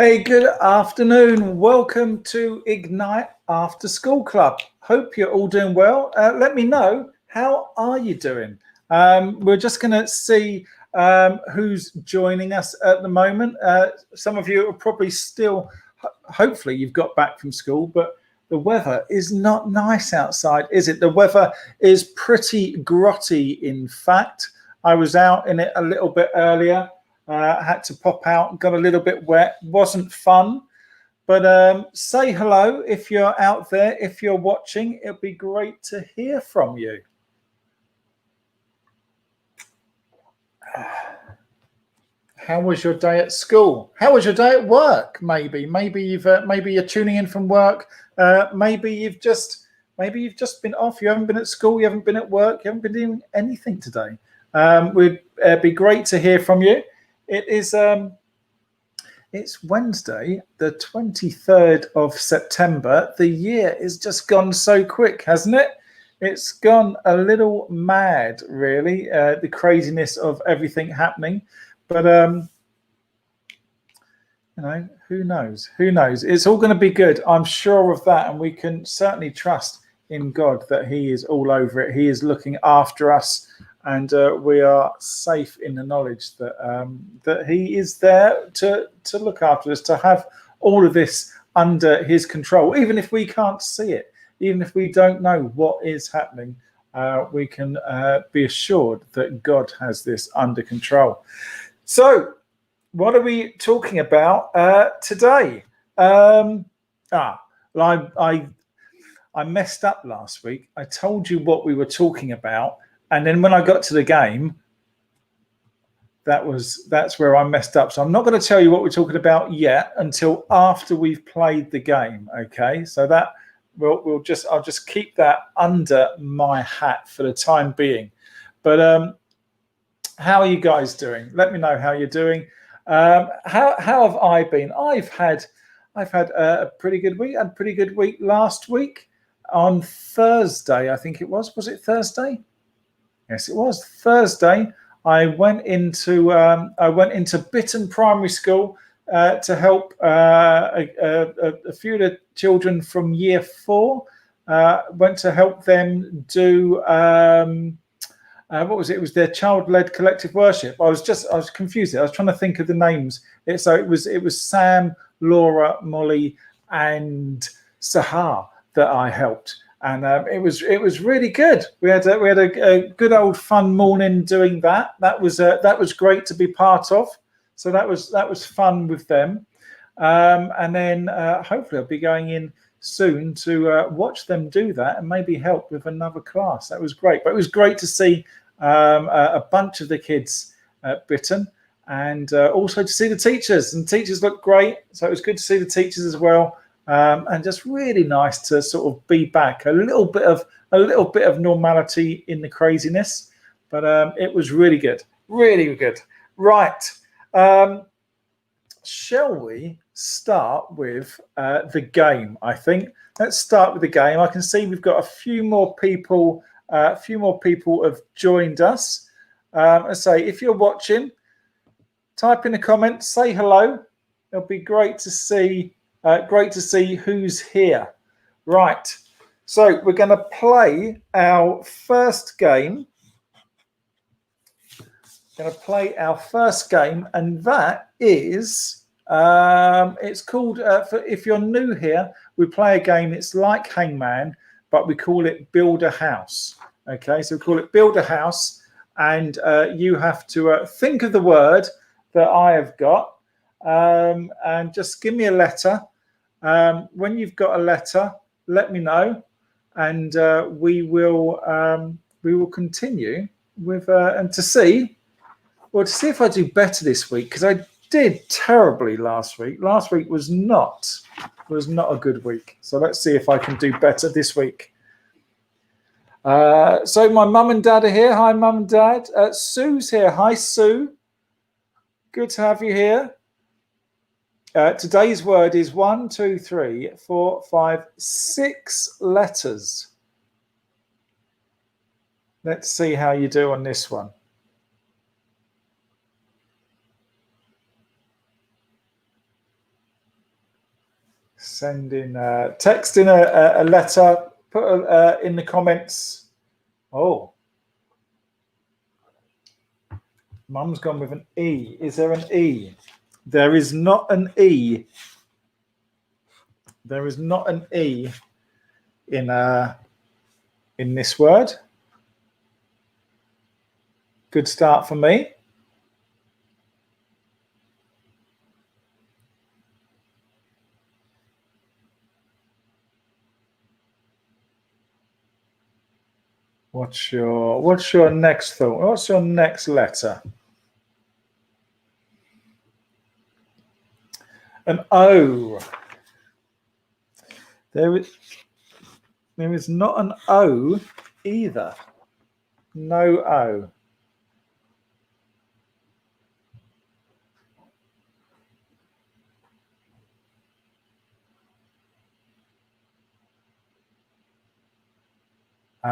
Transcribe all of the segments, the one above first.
Hey, good afternoon. Welcome to Ignite After School Club. Hope you're all doing well. Let me know, how are you doing? We're just going to see who's joining us at the moment. Some of you are probably still, hopefully you've got back from school, but the weather is not nice outside, is it? The weather is pretty grotty, in fact. I was out in it a little bit earlier. Had to pop out, got a little bit wet, wasn't fun. But say hello if you're out there, if you're watching. It'd be great to hear from you. How was your day at school? How was your day at work? Maybe you're tuning in from work. Maybe you've just been off. You haven't been at school. You haven't been at work. You haven't been doing anything today. Would be great to hear from you. It is it's Wednesday, the 23rd of September. The year has just gone so quick, hasn't it? It's gone a little mad, really, the craziness of everything happening. But who knows? Who knows? It's all going to be good. I'm sure of that, and we can certainly trust in God that He is all over it. He is looking after us. And we are safe in the knowledge that that He is there to look after us, to have all of this under His control. Even if we can't see it, even if we don't know what is happening, we can be assured that God has this under control. So, what are we talking about today? I messed up last week. I told you what we were talking about. And then when I got to the game, that's where I messed up. So I'm not going to tell you what we're talking about yet until after we've played the game. Okay, so that I'll just keep that under my hat for the time being. But how are you guys doing? Let me know how you're doing. How have I been? I've had a pretty good week. I had a pretty good week last week on Thursday. I think it was. Was it Thursday? Yes, it was Thursday. I went into Bitton Primary School to help a few of the children from Year 4. Went to help them do what was it? It was their child-led collective worship. I was confused. I was trying to think of the names. It was Sam, Laura, Molly, and Sahar that I helped. And it was really good. We had a good old fun morning doing that. That was great to be part of. So that was fun with them. And then hopefully I'll be going in soon to watch them do that and maybe help with another class. That was great. But it was great to see a bunch of the kids at Bitton, and also to see the teachers. And teachers looked great. So it was good to see the teachers as well. And just really nice to sort of be back, a little bit of normality in the craziness, but it was really good. Right, shall we start with the game? I think let's start with the game. I can see we've got a few more people. Have joined us. I say, if you're watching, type in the comments, say hello. It'll be great to see. Great to see who's here. Right, so we're going to play our first game. And that is it's called. If you're new here, we play a game. It's like Hangman, but we call it Build a House. Okay, so we call it Build a House, and you have to think of the word that I have got. And just give me a letter. When you've got a letter, let me know, and we will continue with and to see if I do better this week, because I did terribly last week. Last week was not a good week. So let's see if I can do better this week. So my mum and dad are here. Hi, mum and dad. Sue's here. Hi, Sue. Good to have you here. Today's word is 1, 2, 3, 4, 5, 6 letters. Let's see how you do on this one. Send in, text in a letter, put in the comments. Oh, Mum's gone with an E. Is there an E? There is not an E. There is not an E in this word. Good start for me. What's your next thought? What's your next letter? An O. There is not an O either. No O.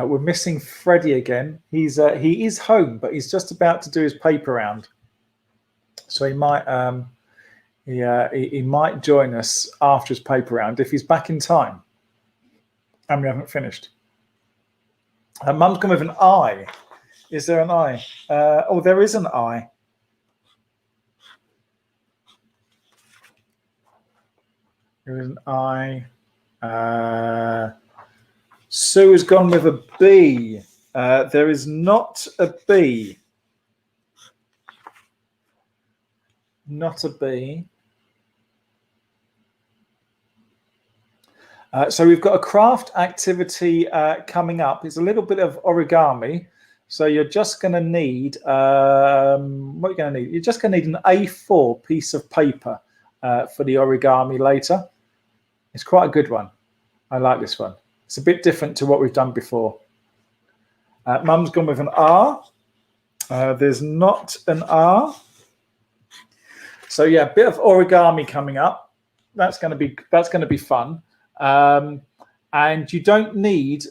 We're missing Freddie again. He is home, but he's just about to do his paper round, so he might he might join us after his paper round if he's back in time, and we haven't finished. Mum's gone with an I. Is there an I? Oh, there is an I. There is an I. Sue has gone with a B. There is not a B. Not a B. So we've got a craft activity coming up. It's a little bit of origami. So you're just going to need, what are you going to need? You're just going to need an A4 piece of paper for the origami later. It's quite a good one. I like this one. It's a bit different to what we've done before. Mum's gone with an R. There's not an R. So yeah, a bit of origami coming up. That's going to be fun. And you don't need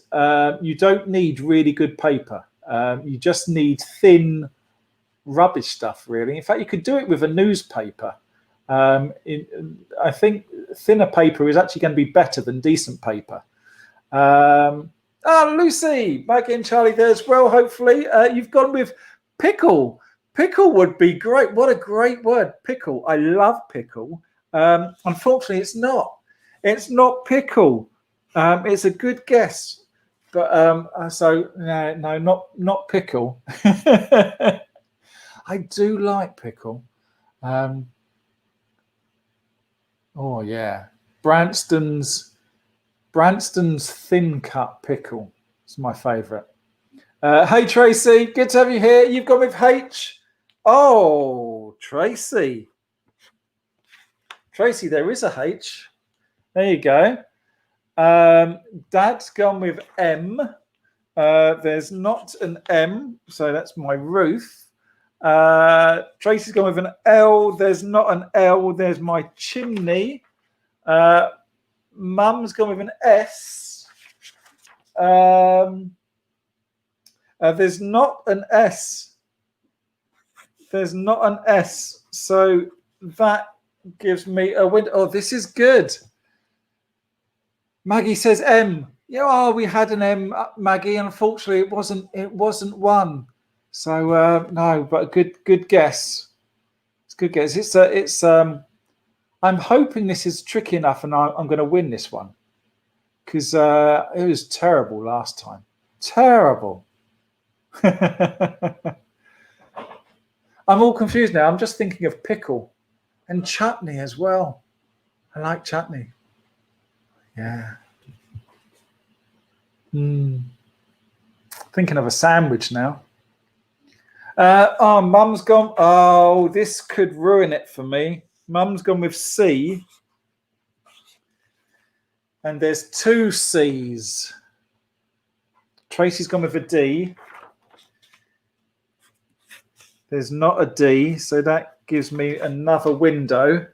really good paper. You just need thin rubbish stuff, really. In fact, you could do it with a newspaper. I think thinner paper is actually going to be better than decent paper. Lucy, Maggie and Charlie there as well, hopefully. You've gone with pickle. Pickle would be great. What a great word, pickle. I love pickle. Unfortunately, it's not. It's not pickle. It's a good guess. But so no, not pickle. I do like pickle. Oh yeah. Branston's thin cut pickle. It's my favourite. Hey Tracy, good to have you here. You've gone with H. Oh, Tracy. Tracy, there is a H. There you go. Dad's gone with M. There's not an M, so that's my roof. Tracy's gone with an L. There's not an L. There's my chimney. Mum's gone with an S. There's not an S. There's not an S. So that gives me a win. Oh, this is good. Maggie says M. Yeah, oh, we had an M, Maggie. Unfortunately, it wasn't one. So no, but a good guess. It's a good guess. It's I'm hoping this is tricky enough, and I'm going to win this one because it was terrible last time. Terrible. I'm all confused now. I'm just thinking of pickle and chutney as well. I like chutney. Yeah. Thinking of a sandwich now. Oh, Mum's gone. Oh, this could ruin it for me. Mum's gone with C. And there's two C's. Tracy's gone with a D. There's not a D, so that gives me another window.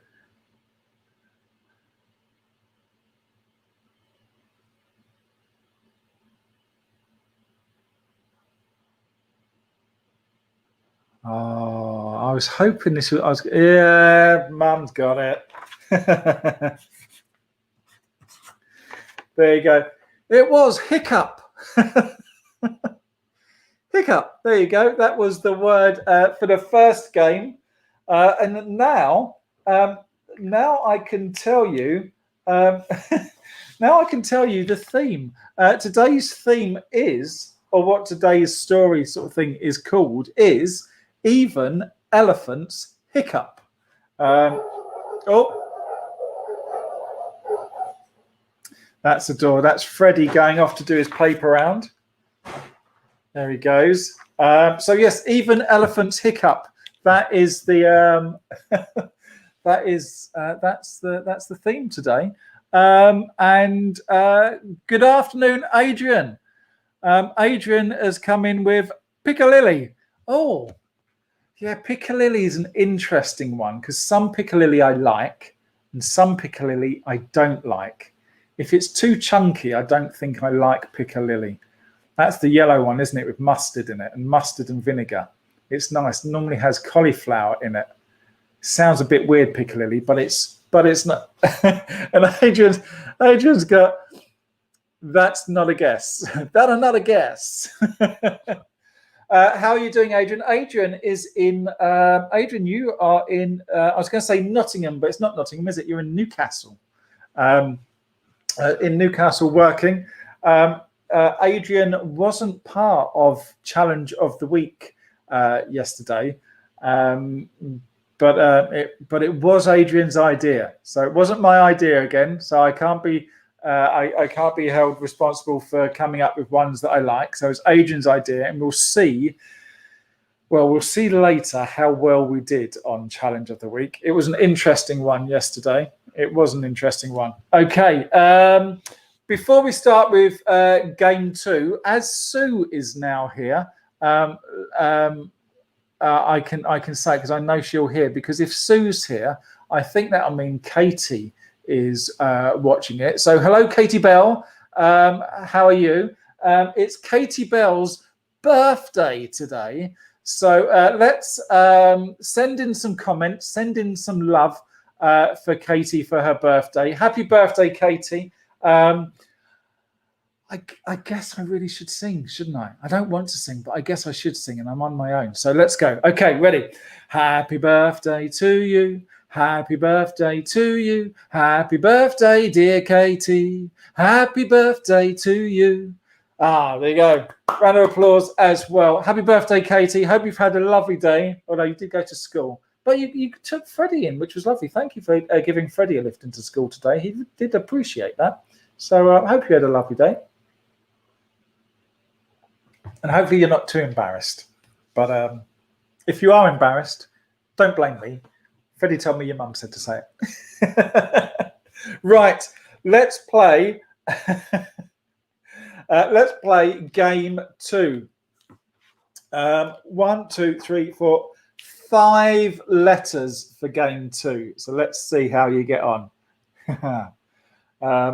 Oh, I was hoping this was. Yeah, Mum's got it. There you go. It was hiccup. Hiccup. There you go. That was the word for the first game. And now I can tell you. Now I can tell you the theme. Today's theme is, or what today's story sort of thing is called, is Even Elephants Hiccup. That's the door. That's Freddie going off to do his paper round. There he goes. So yes, Even Elephants Hiccup. That is the that's the theme today. And good afternoon, Adrian. Adrian has come in with Piccalilli. Oh, yeah, Piccalilli is an interesting one because some Piccalilli I like and some Piccalilli I don't like. If it's too chunky, I don't think I like Piccalilli. That's the yellow one, isn't it, with mustard in it, and mustard and vinegar. It's nice. It normally has cauliflower in it. Sounds a bit weird, Piccalilli, but it's not. And Adrian's got, that's not a guess. That are not a guess. How are you doing, Adrian? Adrian is in. Adrian, you are in. I was going to say Nottingham, but it's not Nottingham, is it? You're in Newcastle. In Newcastle working. Adrian wasn't part of Challenge of the Week yesterday, but it was Adrian's idea. So it wasn't my idea again. So I can't be I can't be held responsible for coming up with ones that I like. So it's Adrian's idea, and we'll see. Well, we'll see later how well we did on Challenge of the Week. It was an interesting one yesterday. It was an interesting one. Okay. Before we start with game 2, as Sue is now here, I can say, because I know she'll hear, because if Sue's here, I think that'll mean Katie is watching it. So hello, Katie Bell. How are you? It's Katie Bell's birthday today. So let's send in some comments, send in some love for Katie for her birthday. Happy birthday, Katie. I guess I really should sing, shouldn't I? I don't want to sing, but I guess I should sing, and I'm on my own. So let's go. Okay, ready? Happy birthday to you. Happy birthday to you. Happy birthday, dear Katie. Happy birthday to you. Ah, there you go. Round of applause as well. Happy birthday, Katie. Hope you've had a lovely day. Although you did go to school. But you took Freddie in, which was lovely. Thank you for giving Freddie a lift into school today. He did appreciate that. So I hope you had a lovely day. And hopefully you're not too embarrassed. But if you are embarrassed, don't blame me. Freddie told me your mum said to say it. Right, let's play. Let's play game 2. 1, 2, 3, 4, 5 letters for game 2. So let's see how you get on.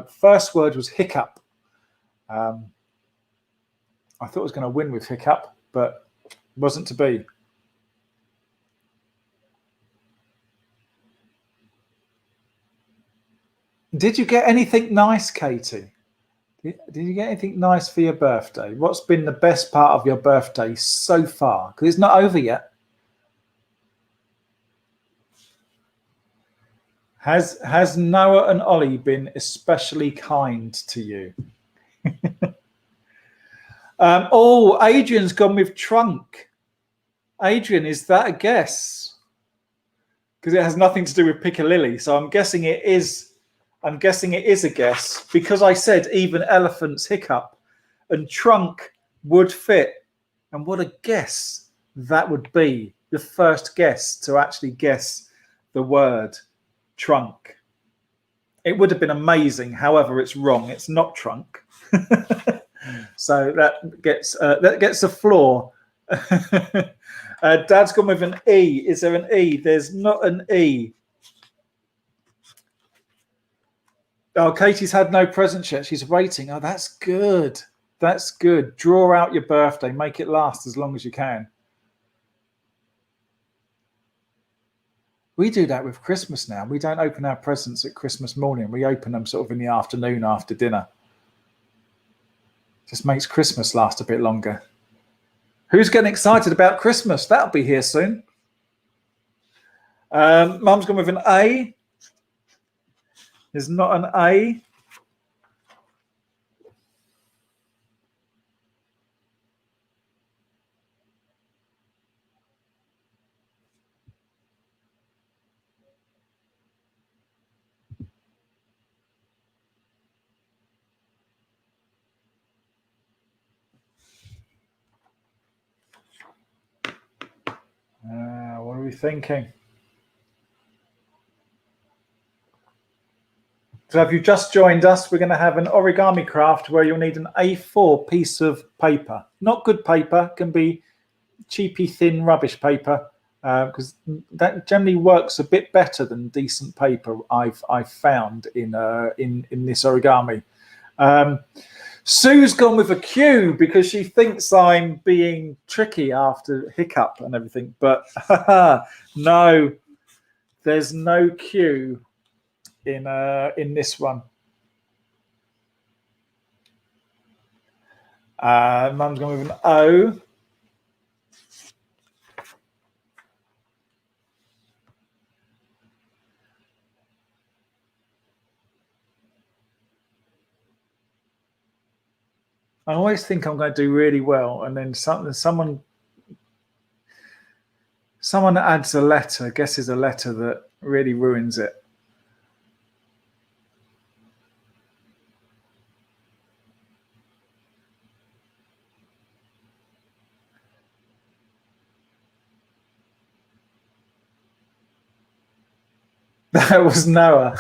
First word was hiccup. I thought I was going to win with hiccup, but wasn't to be. Did you get anything nice, Katie? Did you get anything nice for your birthday? What's been the best part of your birthday so far? Because it's not over yet. Has Noah and Ollie been especially kind to you? Oh, Adrian's gone with trunk. Adrian, is that a guess? Because it has nothing to do with Piccalilli, so I'm guessing it is. I'm guessing it is a guess because I said even elephants hiccup, and trunk would fit. And what a guess that would be! The first guess to actually guess the word trunk. It would have been amazing. However, it's wrong. It's not trunk. So that gets a floor. Dad's gone with an E. Is there an E? There's not an E. Oh, Katie's had no present yet. She's waiting. Oh, that's good. That's good. Draw out your birthday. Make it last as long as you can. We do that with Christmas now. We don't open our presents at Christmas morning. We open them sort of in the afternoon after dinner. Just makes Christmas last a bit longer. Who's getting excited about Christmas? That'll be here soon. Mum's gone with an A. There's not an A. What are we thinking? So if you've just joined us, we're going to have an origami craft where you'll need an A4 piece of paper. Not good paper, can be cheapy, thin, rubbish paper, because that generally works a bit better than decent paper I've found in this origami. Sue's gone with a Q because she thinks I'm being tricky after hiccup and everything, but no, there's no Q in this one. Mum's gone with an O. I always think I'm going to do really well, and then someone adds a letter, guesses a letter that really ruins it. That was Noah.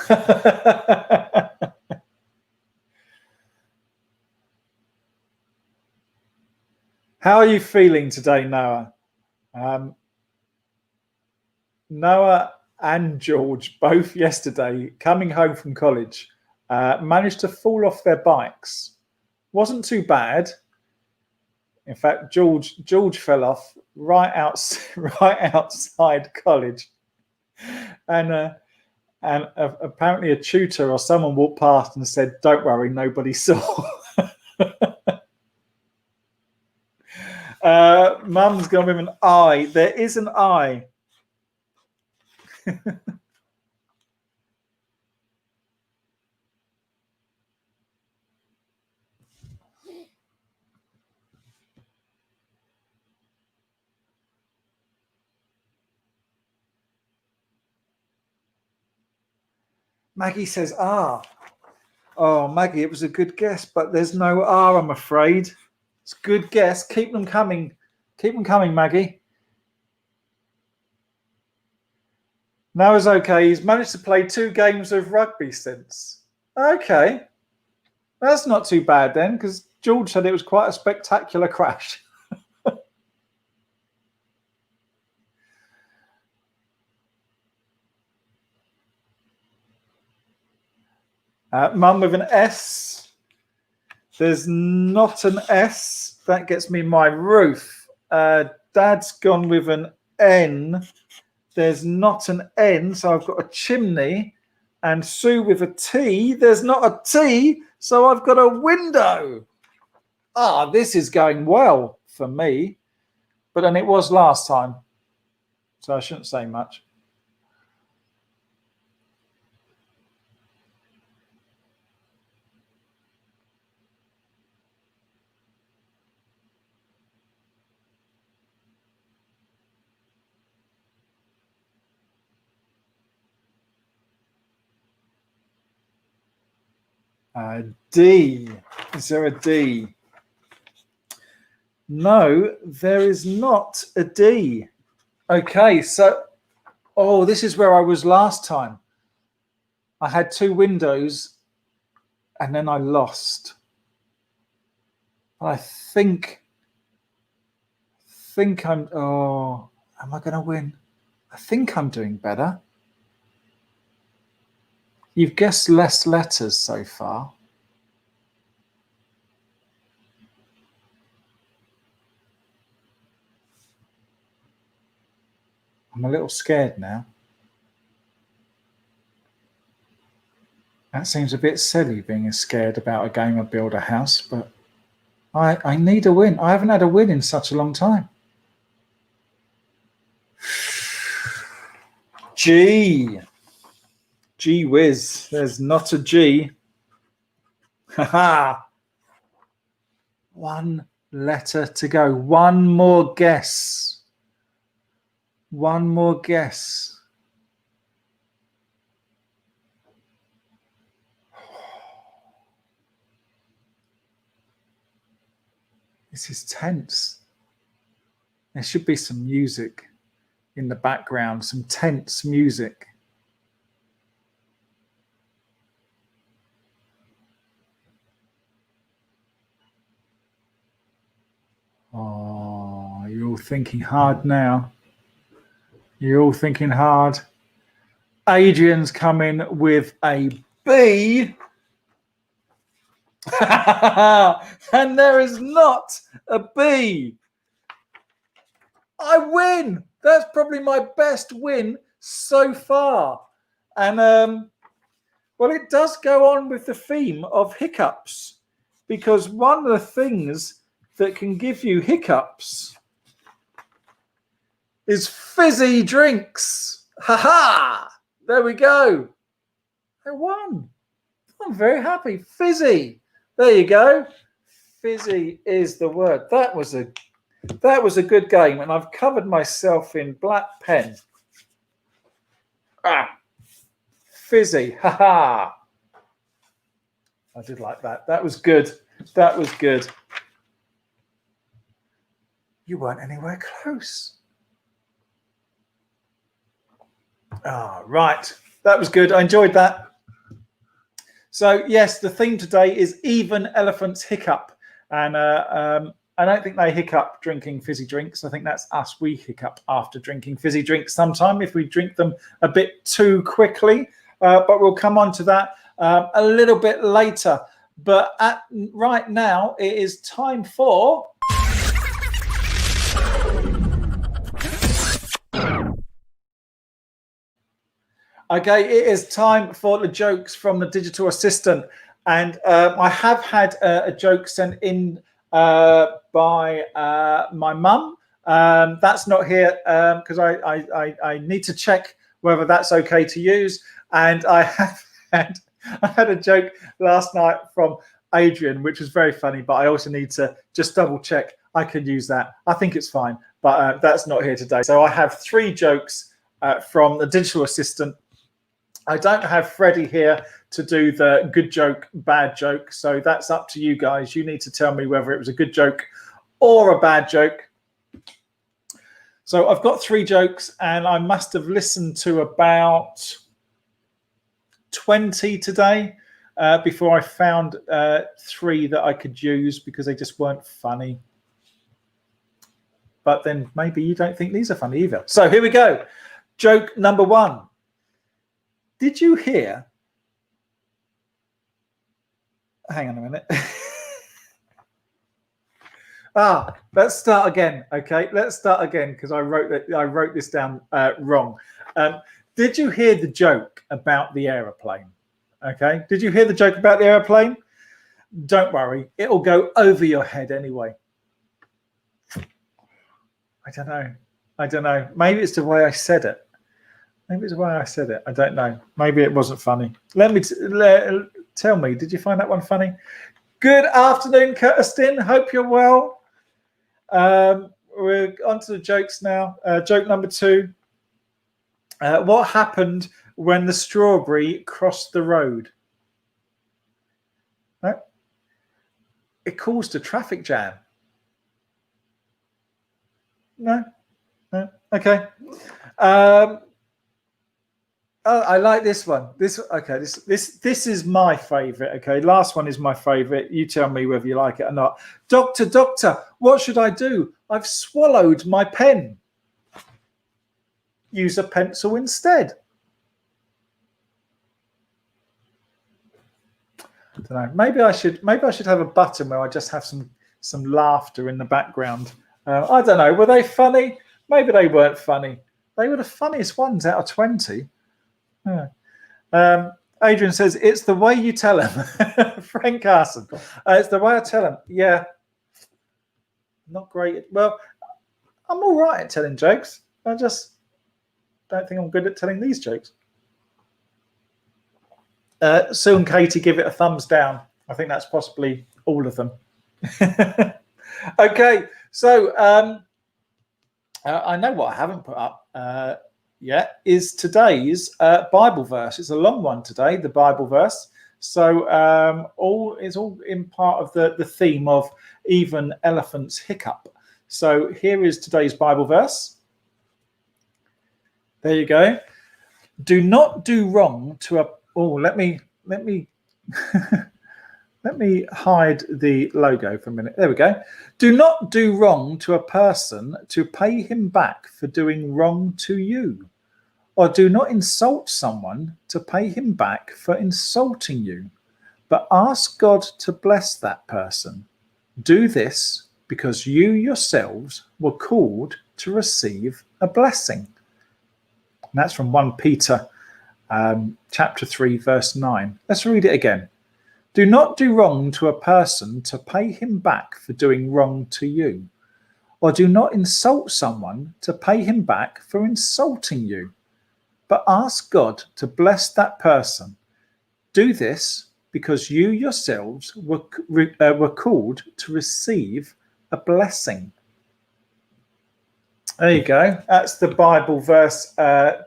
How are you feeling today, Noah? Noah and George, both yesterday, coming home from college, managed to fall off their bikes. Wasn't too bad. In fact, George fell off right outside college, and apparently a tutor or someone walked past and said, "Don't worry, nobody saw." Mum's gone with an I. There is an I. Maggie says R. Oh, Maggie, it was a good guess, but there's no R, I'm afraid. It's a good guess. Keep them coming. Keep them coming, Maggie. Noah's okay. He's managed to play 2 games of rugby since. Okay. That's not too bad then, because George said it was quite a spectacular crash. Mum with an S. There's not an S. That gets me my roof. Dad's gone with an N. There's not an N, so I've got a chimney. And Sue with a T. There's not a T, so I've got a window. This is going well for me. But then it was last time, so I shouldn't say much. D. Is there a D? No, there is not a D. Okay, so, this is where I was last time. I had 2 windows and then I lost. I think I'm, am I going to win? I think I'm doing better. You've guessed less letters so far. I'm a little scared now. That seems a bit silly, being scared about a game of Build a House, but I need a win. I haven't had a win in such a long time. G. Gee whiz. There's not a G. Haha. One letter to go. One more guess. One more guess. This is tense. There should be some music in the background, some tense music. Oh, you're all thinking hard now. You're all thinking hard. Adrian's coming with a B. And there is not a B. I win. That's probably my best win so far. And, well, it does go on with the theme of hiccups, because one of the things that can give you hiccups is fizzy drinks. Ha! There we go. I won. I'm very happy. Fizzy. There you go. Fizzy is the word. That was a good game, and I've covered myself in black pen. Fizzy. Ha! I did like that. That was good. That was good. You weren't anywhere close. Right. That was good. I enjoyed that. So, yes, the theme today is Even Elephants Hiccup. And I don't think they hiccup drinking fizzy drinks. I think that's us. We hiccup after drinking fizzy drinks sometime if we drink them a bit too quickly. But we'll come on to that a little bit later. But right now, it is time for... Okay, it is time for the jokes from the digital assistant. And I have had a joke sent in by my mum. That's not here because I need to check whether that's okay to use. And I had a joke last night from Adrian, which was very funny, but I also need to just double check I can use that. I think it's fine, but that's not here today. So I have 3 jokes from the digital assistant. I don't have Freddie here to do the good joke, bad joke. So that's up to you guys. You need to tell me whether it was a good joke or a bad joke. So I've got 3 jokes, and I must have listened to about 20 today before I found 3 that I could use because they just weren't funny. But then maybe you don't think these are funny either. So here we go. Joke number 1. Did you hear? Hang on a minute. Let's start again. Okay, let's start again because I wrote this down wrong. Did you hear the joke about the aeroplane? Okay, did you hear the joke about the aeroplane? Don't worry, it'll go over your head anyway. I don't know. Maybe it's the way I said it. I don't know. Maybe it wasn't funny. Tell me, did you find that one funny? Good afternoon, Kirsten. Hope you're well. We're on to the jokes now. Joke number 2. What happened when the strawberry crossed the road? No? It caused a traffic jam. No? Okay. I like this one. This is my favorite. Okay, last one is my favorite. You tell me whether you like it or not. Doctor, what should I do? I've swallowed my pen. Use a pencil instead. I don't know. Maybe I should have a button where I just have some laughter in the background. I don't know. Were they funny? Maybe they weren't funny. They were the funniest ones out of 20. Yeah. Adrian says, it's the way you tell him. Frank Carson. It's the way I tell him. Yeah, Not great. Well, I'm all right at telling jokes. I just don't think I'm good at telling these jokes. Sue and Katie give it a thumbs down. I think that's possibly all of them. Okay, so I know what I haven't put up yet is today's Bible verse. It's a long one today, the Bible verse. So it's all in part of the theme of even elephants hiccup. So here is today's Bible verse. There you go. Do not do wrong to a. Oh, let me let me hide the logo for a minute. There we go. Do not do wrong to a person to pay him back for doing wrong to you, or do not insult someone to pay him back for insulting you, but ask God to bless that person. Do this because you yourselves were called to receive a blessing. And that's from 1 Peter chapter 3, verse 9. Let's read it again. Do not do wrong to a person to pay him back for doing wrong to you, or do not insult someone to pay him back for insulting you, but ask God to bless that person. Do this because you yourselves were called to receive a blessing. There you go. That's the Bible verse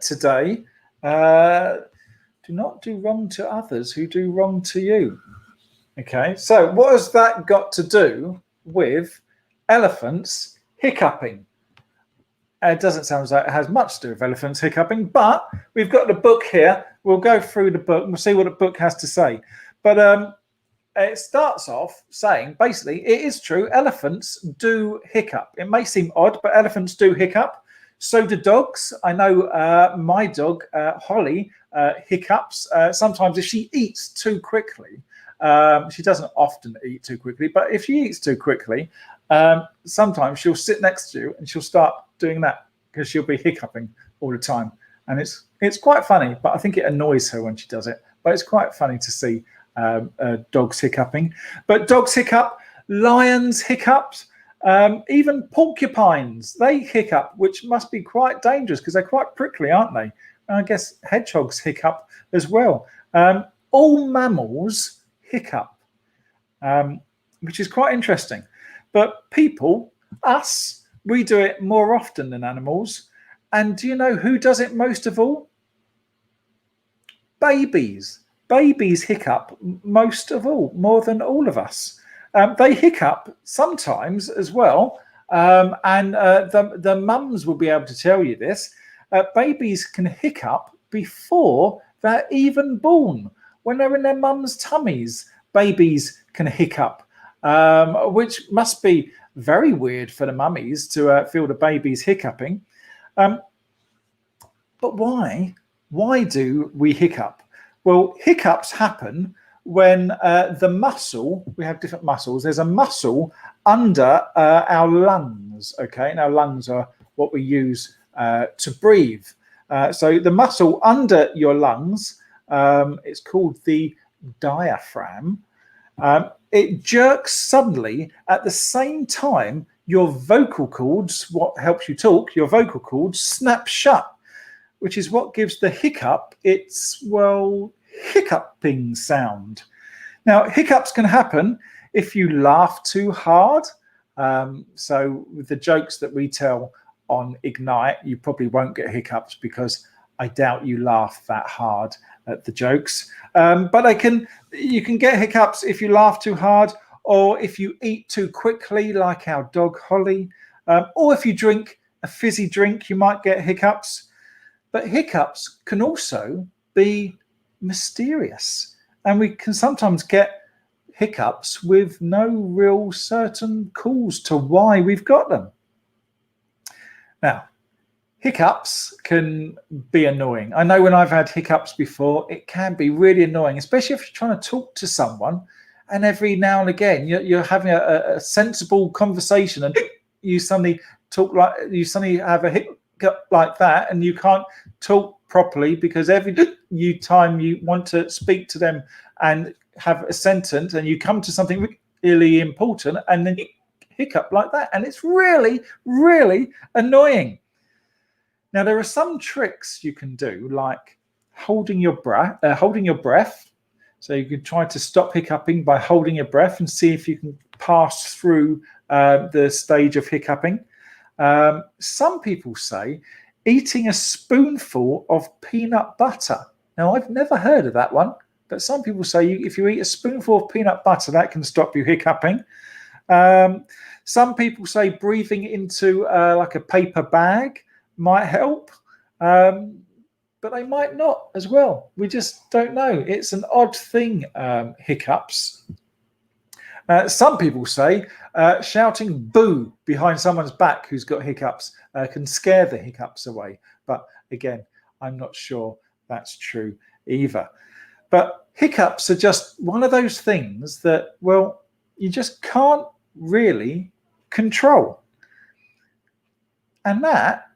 today. Do not do wrong to others who do wrong to you. Okay, so what has that got to do with elephants hiccuping? It doesn't sound like it has much to do with elephants hiccuping, but we've got the book here. We'll go through the book and we'll see what the book has to say. But it starts off saying, basically, it is true, elephants do hiccup. It may seem odd, but elephants do hiccup. So do dogs. I know my dog, Holly, hiccups. Sometimes if she eats too quickly, she doesn't often eat too quickly, but if she eats too quickly, sometimes she'll sit next to you and she'll start doing that because she'll be hiccuping all the time. And it's quite funny, but I think it annoys her when she does it. But it's quite funny to see dogs hiccuping. But dogs hiccup, lions hiccups, even porcupines, they hiccup, which must be quite dangerous because they're quite prickly, aren't they? And I guess hedgehogs hiccup as well. All mammals hiccup, which is quite interesting. But people, us, we do it more often than animals. And do you know who does it most of all? Babies. Babies hiccup most of all, more than all of us. They hiccup sometimes as well. And the mums will be able to tell you this. Babies can hiccup before they're even born. When they're in their mum's tummies, babies can hiccup, which must be very weird for the mummies to feel the babies hiccuping. But why? Why do we hiccup? Well, hiccups happen when the muscle, we have different muscles. There's a muscle under our lungs, okay? And our lungs are what we use to breathe. So the muscle under your lungs, it's called the diaphragm. It jerks suddenly at the same time your vocal cords, what helps you talk, your vocal cords snap shut, which is what gives the hiccup its, well, hiccuping sound. Now, hiccups can happen if you laugh too hard. So with the jokes that we tell on Ignite, you probably won't get hiccups because I doubt you laugh that hard at the jokes. But you can get hiccups if you laugh too hard, or if you eat too quickly, like our dog Holly, or if you drink a fizzy drink, you might get hiccups. But hiccups can also be mysterious, and we can sometimes get hiccups with no real certain cause to why we've got them. Now, hiccups can be annoying. I know when I've had hiccups before, it can be really annoying, especially if you're trying to talk to someone and every now and again you're having a sensible conversation and you suddenly have a hiccup like that and you can't talk properly because every time you want to speak to them and have a sentence and you come to something really important and then you hiccup like that. And it's really, really annoying. Now, there are some tricks you can do, like holding your breath. So you can try to stop hiccuping by holding your breath and see if you can pass through the stage of hiccuping. Some people say eating a spoonful of peanut butter. Now, I've never heard of that one, but some people say if you eat a spoonful of peanut butter, that can stop you hiccuping. Some people say breathing into like a paper bag might help, but they might not as well. We just don't know. It's an odd thing, hiccups. Some people say shouting boo behind someone's back who's got hiccups can scare the hiccups away. But again, I'm not sure that's true either. But hiccups are just one of those things that, well, you just can't really control. And that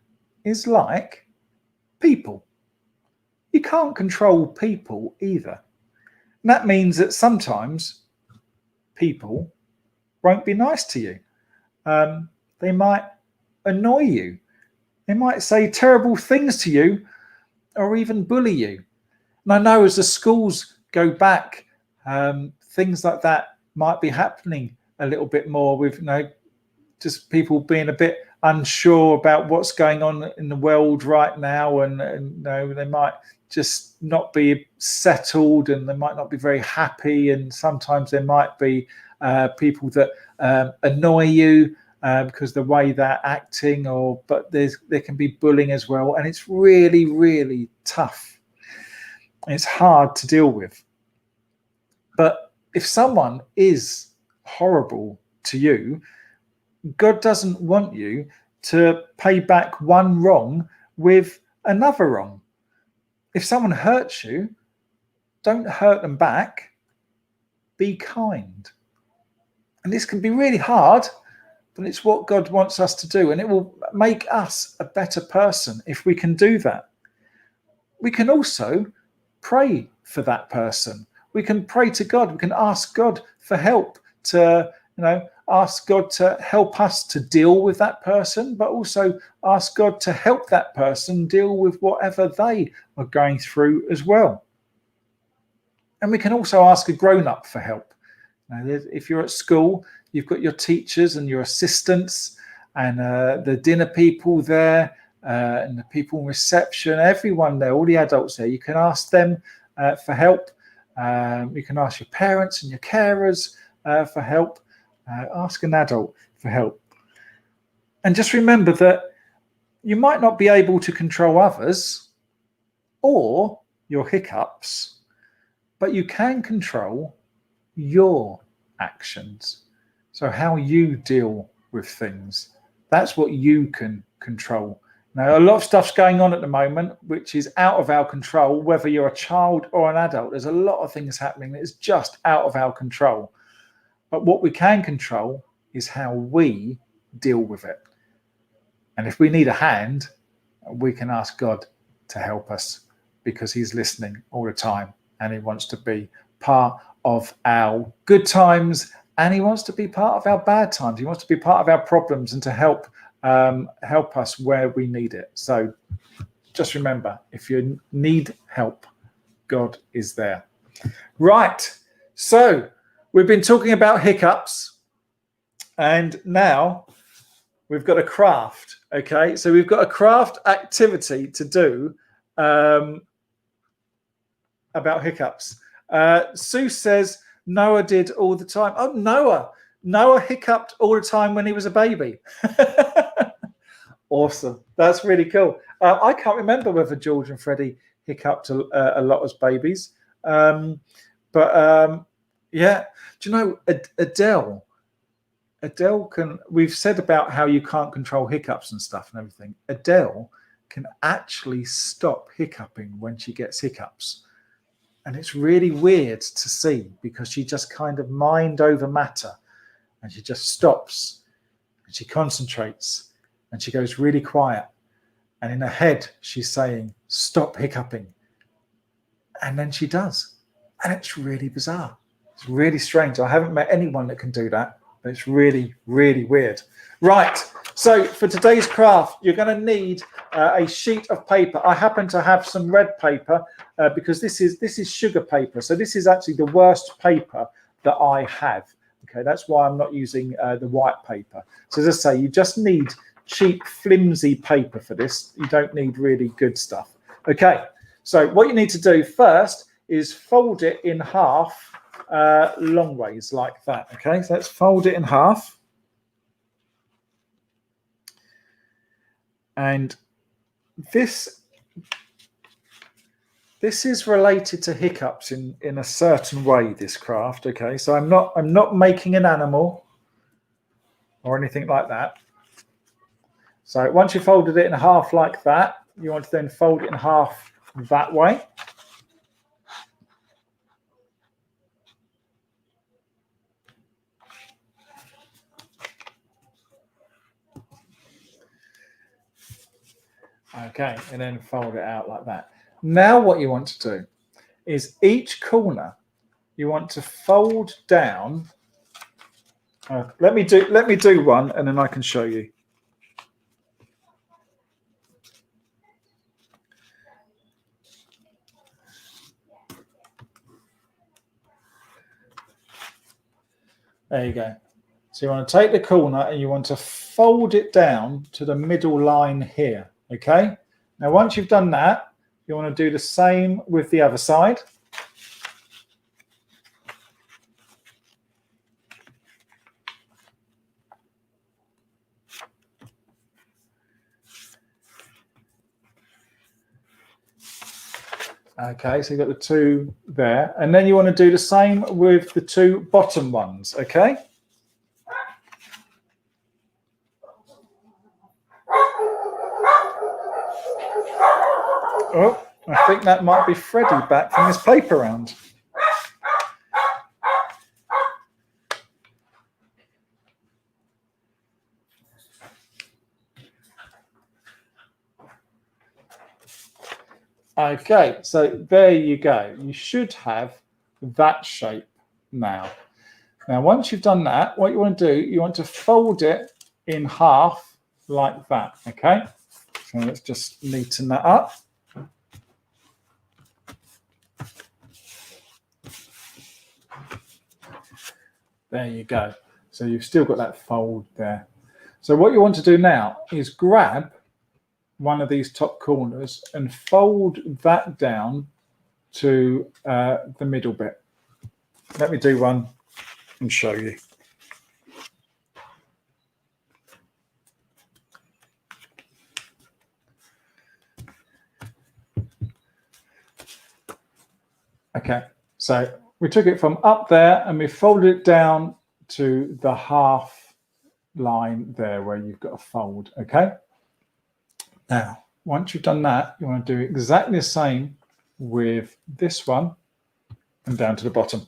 is like people. You can't control people either. And that means that sometimes people won't be nice to you. They might annoy you. They might say terrible things to you or even bully you. And I know as the schools go back, things like that might be happening a little bit more with, just people being a bit unsure about what's going on in the world right now, and they might just not be settled, and they might not be very happy, and sometimes there might be people that annoy you because the way they're acting, but there can be bullying as well, and it's really, really tough. It's hard to deal with. But if someone is horrible to you, God doesn't want you to pay back one wrong with another wrong. If someone hurts you, don't hurt them back. Be kind. And this can be really hard, but it's what God wants us to do. And it will make us a better person if we can do that. We can also pray for that person. We can pray to God. We can ask God for help to, ask God to help us to deal with that person, but also ask God to help that person deal with whatever they are going through as well. And we can also ask a grown-up for help. If you're at school, you've got your teachers and your assistants and the dinner people there and the people in reception, everyone there, all the adults there. You can ask them for help. You can ask your parents and your carers for help. Ask an adult for help. And just remember that you might not be able to control others or your hiccups, but you can control your actions. So how you deal with things, that's what you can control. Now, a lot of stuff's going on at the moment, which is out of our control, whether you're a child or an adult. There's a lot of things happening that is just out of our control. But what we can control is how we deal with it. And if we need a hand, we can ask God to help us, because he's listening all the time and he wants to be part of our good times and he wants to be part of our bad times. He wants to be part of our problems and to help us where we need it. So just remember, if you need help, God is there. Right. So we've been talking about hiccups, and now we've got a craft. Okay, so we've got a craft activity to do about hiccups. Sue says Noah did all the time. Oh, Noah hiccuped all the time when he was a baby. Awesome. That's really cool. I can't remember whether George and Freddie hiccuped a lot as babies. Yeah. Do you know Adele can, we've said about how you can't control hiccups and stuff and everything. Adele can actually stop hiccuping when she gets hiccups. And it's really weird to see, because she just kind of mind over matter, and she just stops and she concentrates and she goes really quiet. And in her head, she's saying, stop hiccuping. And then she does. And it's really bizarre. It's really strange. I haven't met anyone that can do that, It's really, really weird. Right, so for today's craft, you're going to need a sheet of paper. I happen to have some red paper because this is sugar paper. So this is actually the worst paper that I have. Okay, that's why I'm not using the white paper. So as I say, you just need cheap, flimsy paper for this. You don't need really good stuff. Okay, so what you need to do first is fold it in half long ways like that. Okay, so let's fold it in half. And this is related to hiccups in a certain way, this craft. Okay, so I'm not making an animal or anything like that. So once you folded it in half like that, you want to then fold it in half that way. Okay, and then fold it out like that. Now what you want to do is each corner you want to fold down. Let me do one, and then I can show you. There you go. So you want to take the corner and you want to fold it down to the middle line here. Okay. Now, once you've done that, you want to do the same with the other side. Okay, so you've got the two there. And then you want to do the same with the two bottom ones, okay? Oh, I think that might be Freddie back from his paper round. Okay, so there you go. You should have that shape now. Now, once you've done that, what you want to do, you want to fold it in half like that, okay? So let's just neaten that up. There you go. So you've still got that fold there. So what you want to do now is grab one of these top corners and fold that down to the middle bit. Let me do one and show you. Okay, so we took it from up there and we folded it down to the half line there where you've got a fold, okay? Now, once you've done that, you want to do exactly the same with this one and down to the bottom.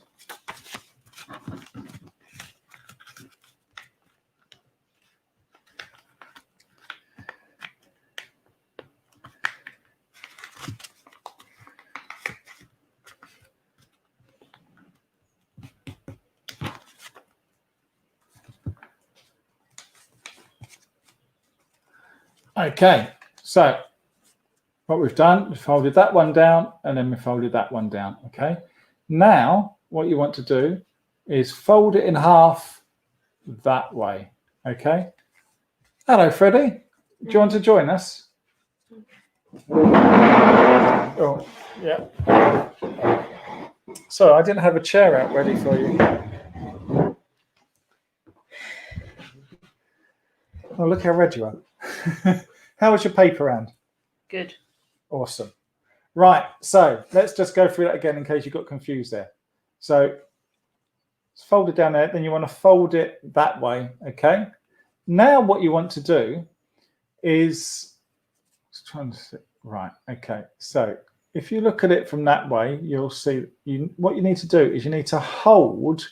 Okay, so what we've done, we folded that one down and then we folded that one down, okay? Now, what you want to do is fold it in half that way, okay? Hello, Freddie. Do you want to join us? Oh, yeah. So I didn't have a chair out ready for you. Oh, look how red you are. How was your paper round? Good. Awesome. Right, so let's just go through that again in case you got confused there. So it's folded down there, then you want to fold it that way, okay? Now what you want to do is, trying to see, right, okay. So if you look at it from that way, you'll see what you need to do is you need to hold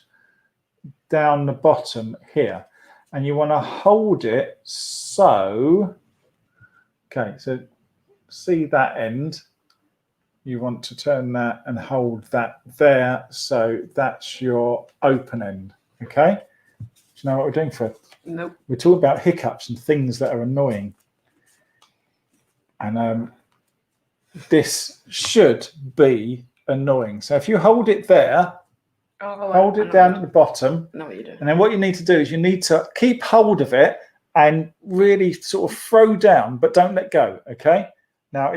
down the bottom here. And you want to hold it so, okay, so see that end. You want to turn that and hold that there. So that's your open end, okay? you know what we're doing, Fred? Nope. We're talking about hiccups and things that are annoying. And this should be annoying. So if you hold it there, hold it down at the bottom. I know what you're doing. And then what you need to do is you need to keep hold of it and really sort of throw down, but don't let go, okay? Now,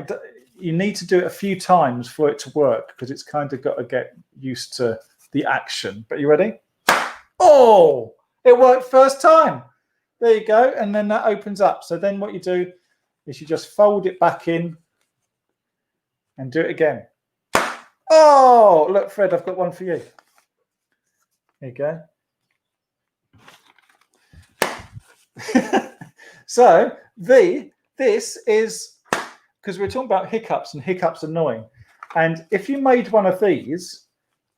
you need to do it a few times for it to work because it's kind of got to get used to the action. But you ready? Oh, it worked first time. There you go. And then that opens up. So then what you do is you just fold it back in and do it again. Oh, look, Fred, I've got one for you. There you go. So this is, because we're talking about hiccups and hiccups annoying. And if you made one of these,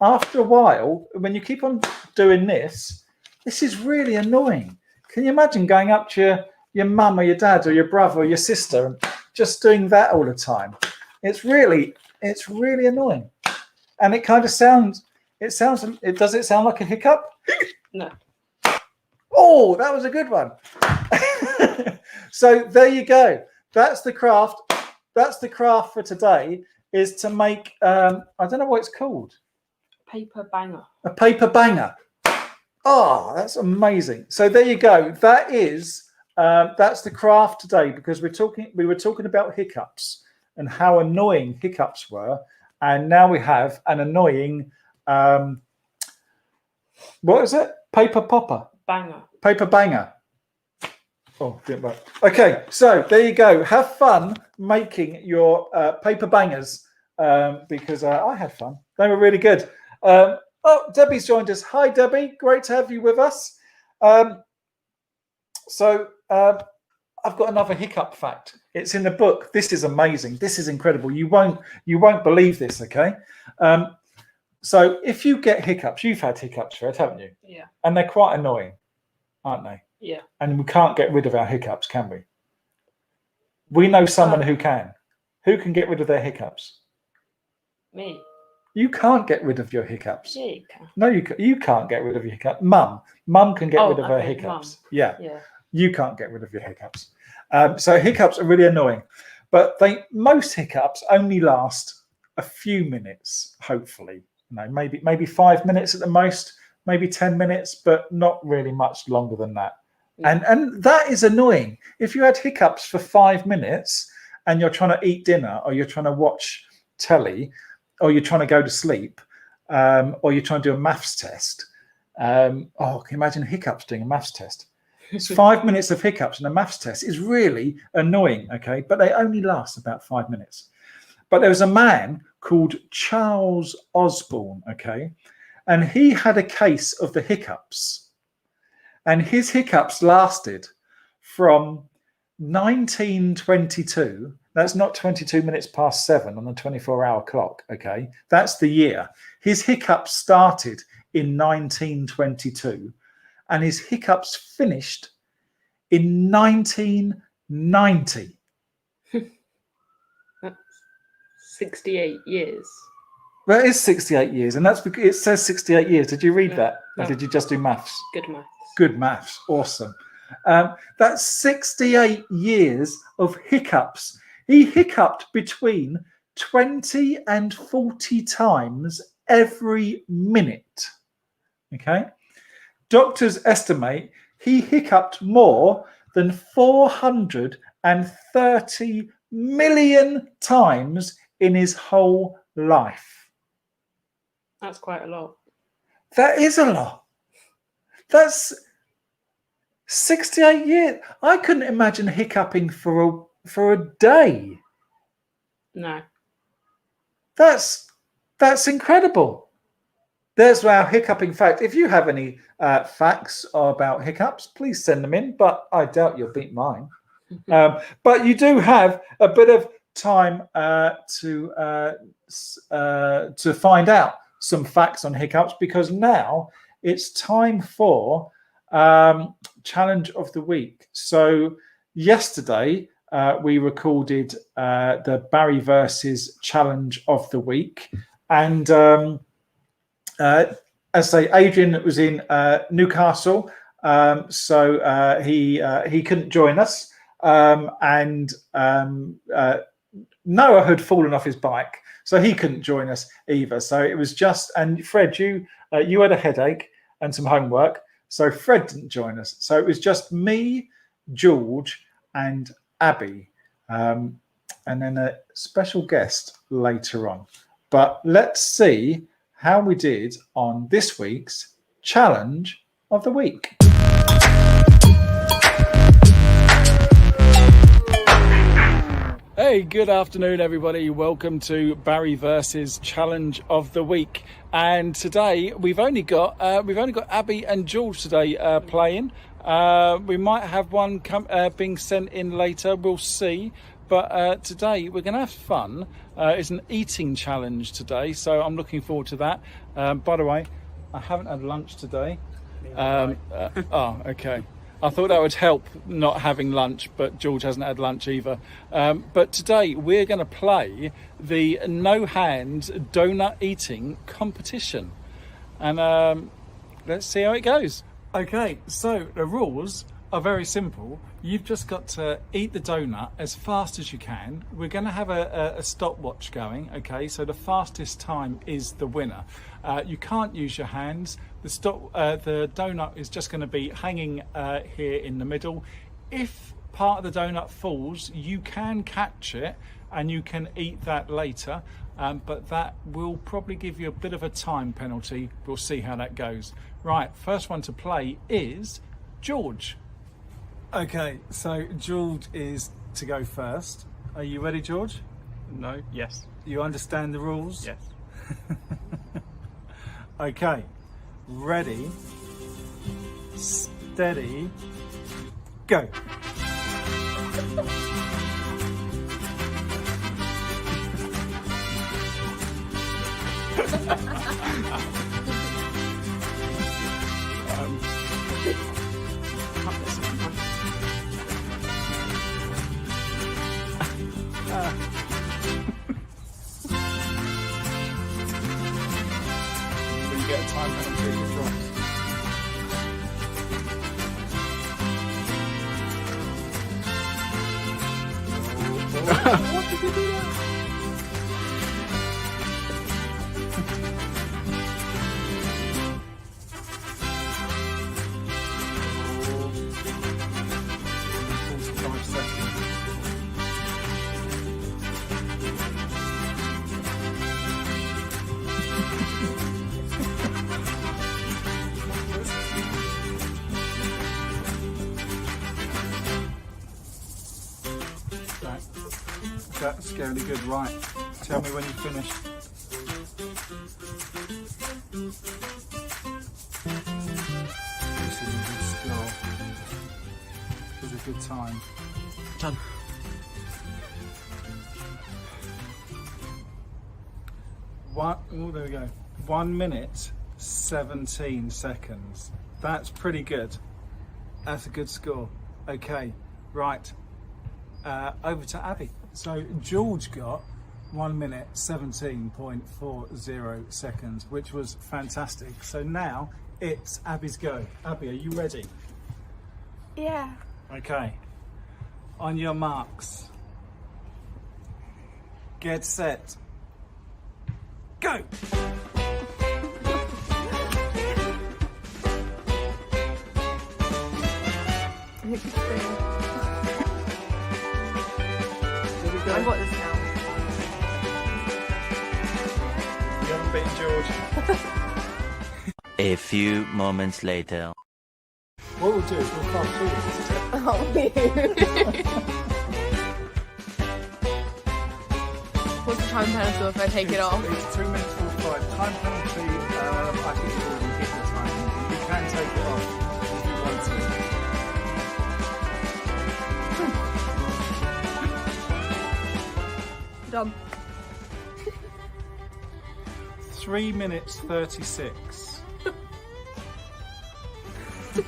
after a while, when you keep on doing this is really annoying. Can you imagine going up to your mum or your dad or your brother or your sister and just doing that all the time? It's really annoying. And it kind of sounds, does it sound like a hiccup? No. Oh, that was a good one. So there you go. That's the craft. That's the craft for today, is to make, I don't know what it's called. Paper banger. A paper banger. Oh, that's amazing. So there you go. That is, that's the craft today, because we were talking about hiccups and how annoying hiccups were. And now we have an annoying, what is it? Paper popper. Banger. Paper banger. Oh, didn't work. Okay, so there you go. Have fun making your paper bangers, because I had fun. They were really good. Oh, Debbie's joined us. Hi, Debbie. Great to have you with us. So I've got another hiccup fact. It's in the book. This is amazing. This is incredible. You won't believe this. Okay. So if you get hiccups, you've had hiccups, Fred, haven't you? Yeah. And they're quite annoying, aren't they? Yeah. And we can't get rid of our hiccups, can we? We know someone who can. Who can get rid of their hiccups? Me. You can't get rid of your hiccups. Yeah, you can. No, you can't get rid of your hiccups. Mum can get rid of her hiccups. Mum. Yeah. Yeah. You can't get rid of your hiccups. So hiccups are really annoying, but most hiccups only last a few minutes, hopefully. Maybe 5 minutes at the most, maybe 10 minutes, but not really much longer than that. Yeah. And that is annoying. If you had hiccups for 5 minutes and you're trying to eat dinner, or you're trying to watch telly, or you're trying to go to sleep, or you're trying to do a maths test. Can you imagine hiccups doing a maths test? It's 5 minutes of hiccups and a maths test is really annoying, okay? But they only last about 5 minutes. But there was a man called Charles Osborne, okay? And he had a case of the hiccups. And his hiccups lasted from 1922. That's not 22 minutes past 7 on the 24-hour clock, okay? That's the year. His hiccups started in 1922. And his hiccups finished in 1990. That's 68 years. Well, it is 68 years, and that's because it says 68 years. Did you read that? Or did you just do maths? Good maths. Good maths. Awesome. That's 68 years of hiccups. He hiccuped between 20 and 40 times every minute. Okay? Doctors estimate he hiccuped more than 430 million times in his whole life. That's quite a lot. That is a lot. That's 68 years. I couldn't imagine hiccuping for a day. No. That's incredible. There's our hiccuping fact. If you have any facts about hiccups, please send them in, but I doubt you'll beat mine. But you do have a bit of time to find out some facts on hiccups, because now it's time for Challenge of the Week. So yesterday we recorded the Barry versus Challenge of the Week, and as I say, Adrian was in Newcastle, So he couldn't join us, and Noah had fallen off his bike, so he couldn't join us either. So it was just, and Fred, you had a headache and some homework, so Fred didn't join us. So it was just me, George, and Abby, and then a special guest later on. But let's see how we did on this week's challenge of the week. Hey, good afternoon, everybody. Welcome to Barry versus Challenge of the Week. And today we've only got Abby and George today playing. We might have one being sent in later. We'll see. But today we're going to have fun. It's an eating challenge today, so I'm looking forward to that. By the way, I haven't had lunch today. Okay. I thought that would help not having lunch, but George hasn't had lunch either. But today we're going to play the no hands donut eating competition. And let's see how it goes. Okay, so the rules are very simple. You've just got to eat the donut as fast as you can. We're going to have a stopwatch going, okay? So the fastest time is the winner. You can't use your hands. The donut is just going to be hanging here in the middle. If part of the donut falls, you can catch it and you can eat that later. But that will probably give you a bit of a time penalty. We'll see how that goes. Right, first one to play is George. Okay, so George is to go first. Are you ready, George? No. Yes. You understand the rules? Yes. Okay, ready, steady, go. You get a time penalty if it drops. What did you do that? That's scarily good. Right, tell me when you finish. This is a good score. This is a good time. Done. There we go. 1 minute, 17 seconds. That's pretty good. That's a good score. Okay, right. Over to Abby. So George got 1 minute 17.40 seconds, which was fantastic. So now it's Abby's go. Abby, are you ready? Yeah. Okay. On your marks. Get set. Go! I got this now. You haven't beaten George. A few moments later. What we'll do is we'll fast forward. Oh, what's the time penalty if I take it off? It's 2 minutes 45. Time penalty, I think you've already hit the time penalty. You can take it off if you want to. Done. 3 minutes 36. Do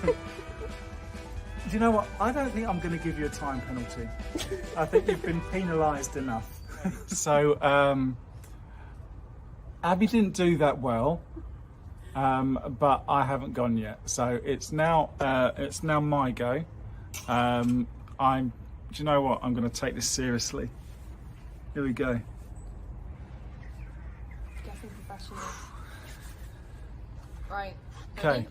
you know what? I don't think I'm going to give you a time penalty. I think you've been penalised enough. So, Abby didn't do that well. but I haven't gone yet. So it's now my go. Do you know what? I'm going to take this seriously. Here we go. Guessing professional. Right. Okay.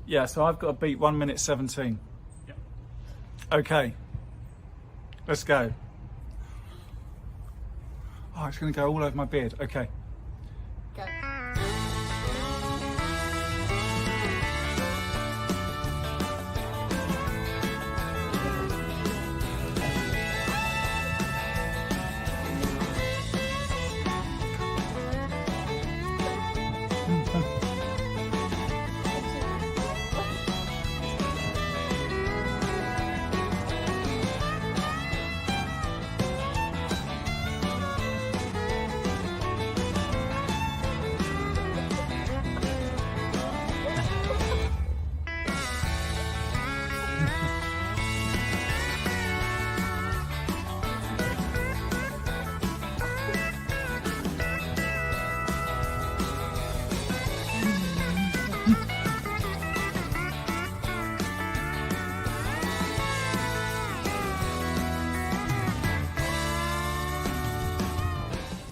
Yeah, so I've got to beat 1 minute 17. Yep. Okay. Let's go. Oh, it's going to go all over my beard. Okay. Go.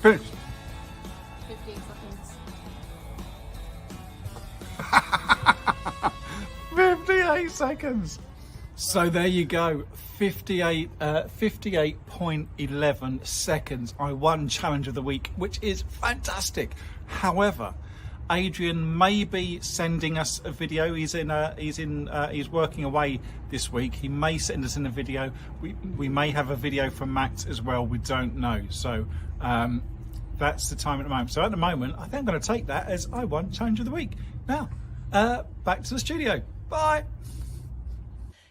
Finished. 15 seconds. 58 seconds. So there you go. 58.11 seconds. I won Challenge of the Week, which is fantastic. However, Adrian may be sending us a video. He's working away this week. He may send us in a video. We may have a video from Max as well. We don't know. So that's the time at the moment. So at the moment, I think I'm going to take that as I won Challenge of the Week. Now, back to the studio. Bye.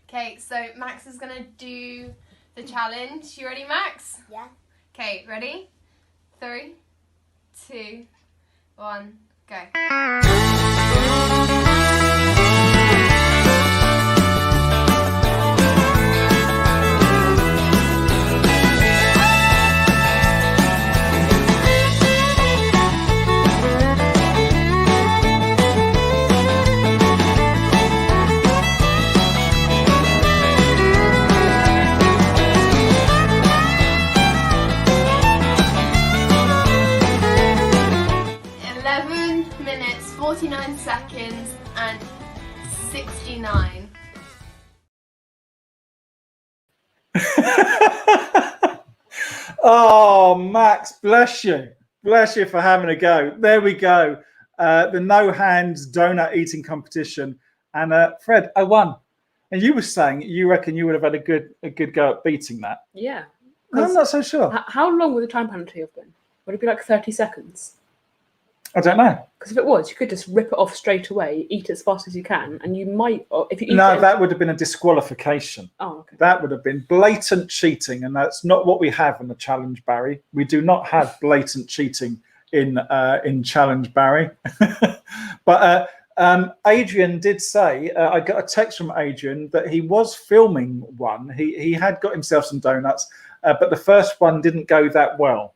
Okay, so Max is gonna do the challenge. You ready, Max? Yeah. Okay, ready? 3, 2, 1, go. 11 minutes, 49 seconds, and 69. Oh, Max, bless you. Bless you for having a go. There we go. The no hands donut eating competition. And Fred, I won. And you were saying you reckon you would have had a good go at beating that. Yeah. I'm not so sure. How long would the time penalty have been? Would it be like 30 seconds? I don't know. Because if it was, you could just rip it off straight away, eat it as fast as you can, and you might, or if you eat No, it... that would have been a disqualification. Oh, okay. That would have been blatant cheating, and that's not what we have in the challenge, Barry. We do not have blatant cheating in challenge, Barry. But Adrian did say, I got a text from Adrian that he was filming one. He had got himself some donuts, but the first one didn't go that well.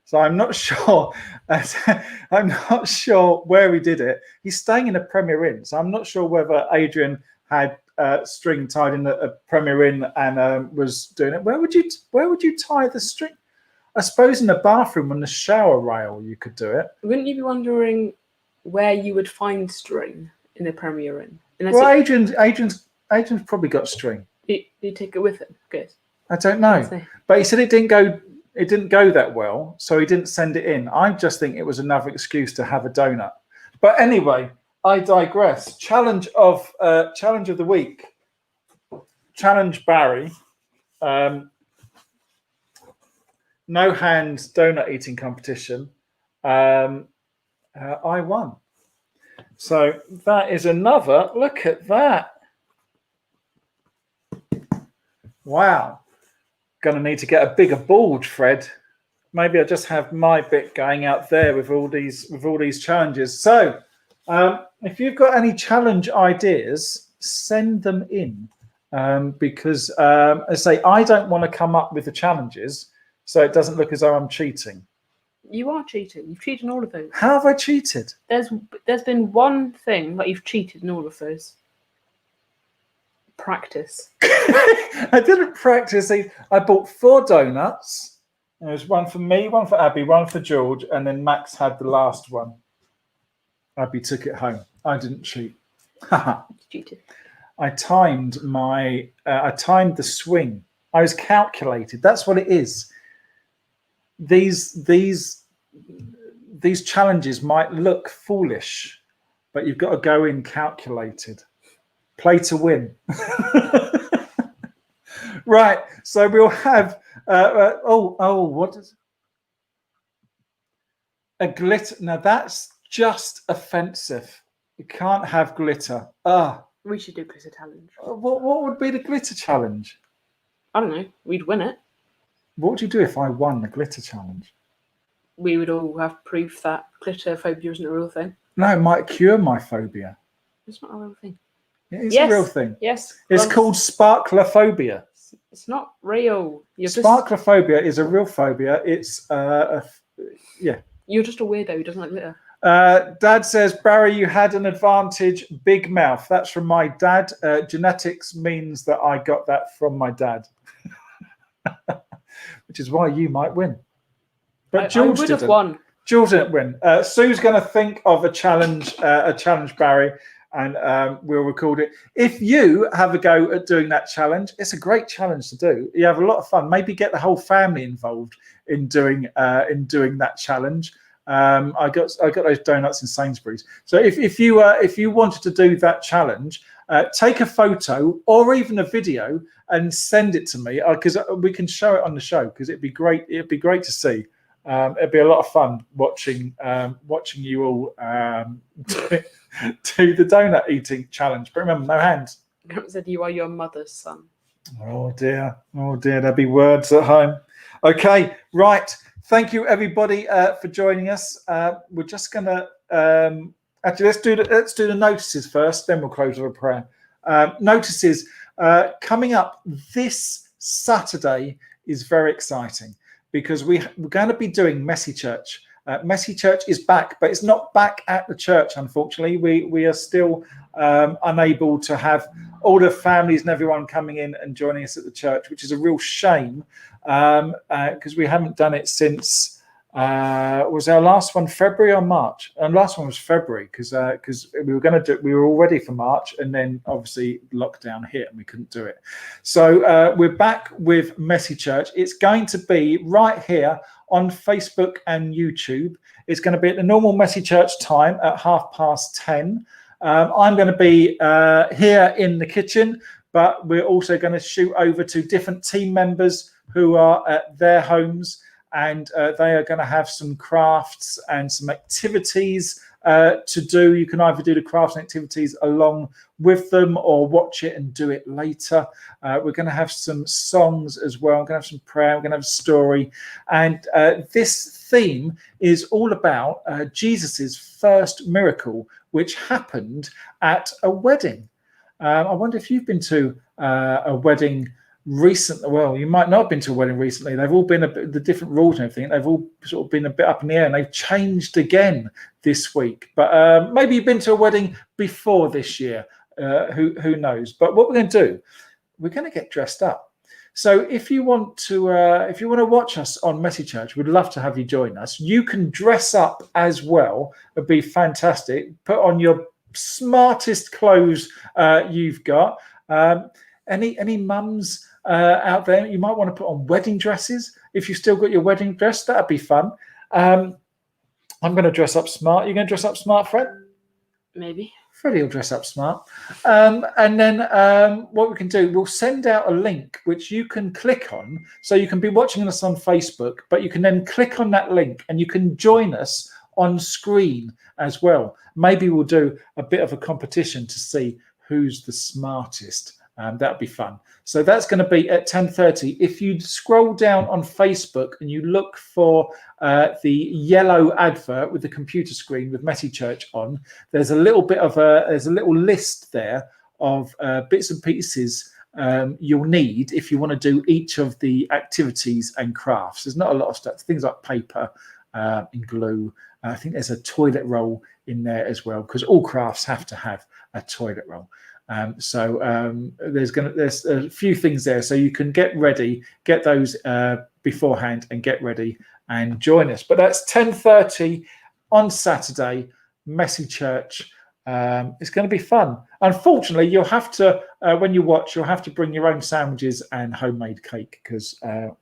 So I'm not sure. I'm not sure where he did it. He's staying in a Premier Inn, so I'm not sure whether Adrian had string tied in a Premier Inn and was doing it. Where would you tie the string? I suppose in the bathroom on the shower rail you could do it. Wouldn't you be wondering where you would find string in a Premier Inn? Well, Adrian's probably got string. You take it with him. Good. I don't know, but he said it didn't go that well, so he didn't send it in. I just think it was another excuse to have a donut. But anyway, I digress. Challenge of the week. Challenge Barry. No hands donut eating competition. I won. So that is another. Look at that. Wow. Going to need to get a bigger board, Fred. Maybe I just have my bit going out there with all these challenges. So if you've got any challenge ideas, send them in because as I say, I don't want to come up with the challenges so it doesn't look as though I'm cheating. You are cheating. You've cheated in all of those. How have I cheated? There's been one thing that you've cheated in all of those. Practice. I didn't practice. I bought 4 donuts. There was one for me, one for Abby, one for George, and then Max had the last one. Abby took it home. I didn't cheat. You cheated. I timed the swing. I was calculated. That's what it is. These challenges might look foolish, but you've got to go in calculated. Play to win. Right. So we'll have what is a glitter? Now that's just offensive. You can't have glitter. We should do glitter challenge. What would be the glitter challenge? I don't know. We'd win it. What would you do if I won the glitter challenge? We would all have proof that glitter phobia isn't a real thing. No, it might cure my phobia. It's not a real thing. It is Yes. a real thing. Yes. It's well, called sparklophobia. It's not real. Sparklophobia is a real phobia. It's You're just a weirdo who doesn't like glitter. Dad says, Barry, you had an advantage. Big mouth. That's from my dad. Genetics means that I got that from my dad, which is why you might win. But I George would didn't. have won. George didn't win. Sue's going to think of a challenge, Barry, and we'll record it. If you have a go at doing that challenge, it's a great challenge to do. You have a lot of fun. Maybe get the whole family involved in doing that challenge. I got those donuts in Sainsbury's. So if you wanted to do that challenge, take a photo or even a video and send it to me because we can show it on the show because it'd be great. It'd be great to see. It'd be a lot of fun watching you all do the donut eating challenge. But remember, no hands. Grant said you are your mother's son. Oh dear, there'll be words at home. Okay, right. Thank you everybody for joining us. We're just gonna actually let's do the notices first, then we'll close with a prayer. Notices coming up this Saturday is very exciting because we're going to be doing Messy Church. Messy Church is back, but it's not back at the church, unfortunately. We are still unable to have all the families and everyone coming in and joining us at the church, which is a real shame because we haven't done it since was our last one February or March? And last one was February because we were all ready for March, and then obviously lockdown hit and we couldn't do it. So we're back with Messy Church. It's going to be right here on Facebook and YouTube. It's going to be at the normal Messy Church time at 10:30. I'm going to be here in the kitchen, but we're also going to shoot over to different team members who are at their homes, and they are going to have some crafts and some activities to do. You can either do the crafts and activities along with them or watch it and do it later. We're going to have some songs as well. We're going to have some prayer. We're going to have a story. And this theme is all about Jesus's first miracle, which happened at a wedding. I wonder if you've been to a wedding recently. Well, you might not have been to a wedding recently. They've all been the different rules and everything. They've all sort of been a bit up in the air, and they've changed again this week. But maybe you've been to a wedding before this year. Who knows? But what we're going to do, we're going to get dressed up. So if you want to watch us on Messy Church, we'd love to have you join us. You can dress up as well. It'd be fantastic. Put on your smartest clothes you've got. Any mums out there, you might want to put on wedding dresses. If you've still got your wedding dress, that'd be fun. I'm going to dress up smart. You're going to dress up smart, Fred? Maybe. Freddie will dress up smart. And then what we can do, we'll send out a link which you can click on. So you can be watching us on Facebook, but you can then click on that link and you can join us on screen as well. Maybe we'll do a bit of a competition to see who's the smartest. That'd be fun. So that's going to be at 10:30. If you scroll down on Facebook and you look for the yellow advert with the computer screen with Messy Church on, there's a little list there of bits and pieces you'll need if you want to do each of the activities and crafts. There's not a lot of stuff, things like paper, in glue. I think there's a toilet roll in there as well, because all crafts have to have a toilet roll. There's a few things there, so you can get ready, get those beforehand, and get ready and join us. But that's 10:30 on Saturday, Messy Church. It's going to be fun. Unfortunately, you'll have to when you watch, you'll have to bring your own sandwiches and homemade cake, because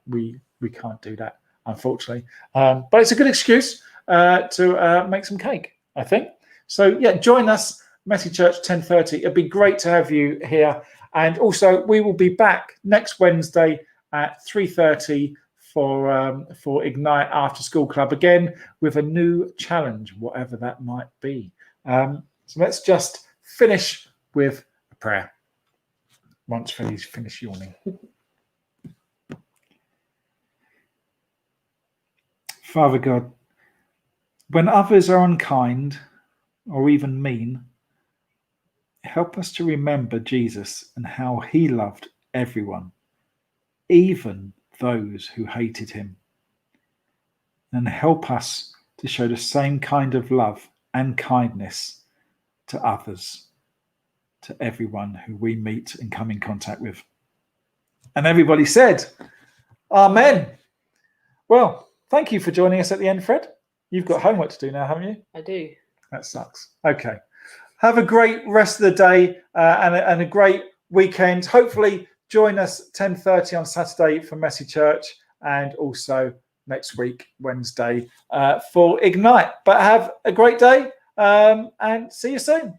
we can't do that, unfortunately. But it's a good excuse to make some cake, I think. So yeah, join us, Messy Church, 10:30. It'd be great to have you here. And also, we will be back next Wednesday at 3:30 for Ignite After School Club, again with a new challenge, whatever that might be. So let's just finish with a prayer once Freddie's finished yawning. Father God, when others are unkind or even mean, help us to remember Jesus and how he loved everyone, even those who hated him. And help us to show the same kind of love and kindness to others, to everyone who we meet and come in contact with. And everybody said, Amen. Well, thank you for joining us at the end, Fred. You've got homework to do now, haven't you? I do. That sucks. Okay. Have a great rest of the day and a great weekend. Hopefully join us 10:30 on Saturday for Messy Church, and also next week, Wednesday, for Ignite. But have a great day and see you soon.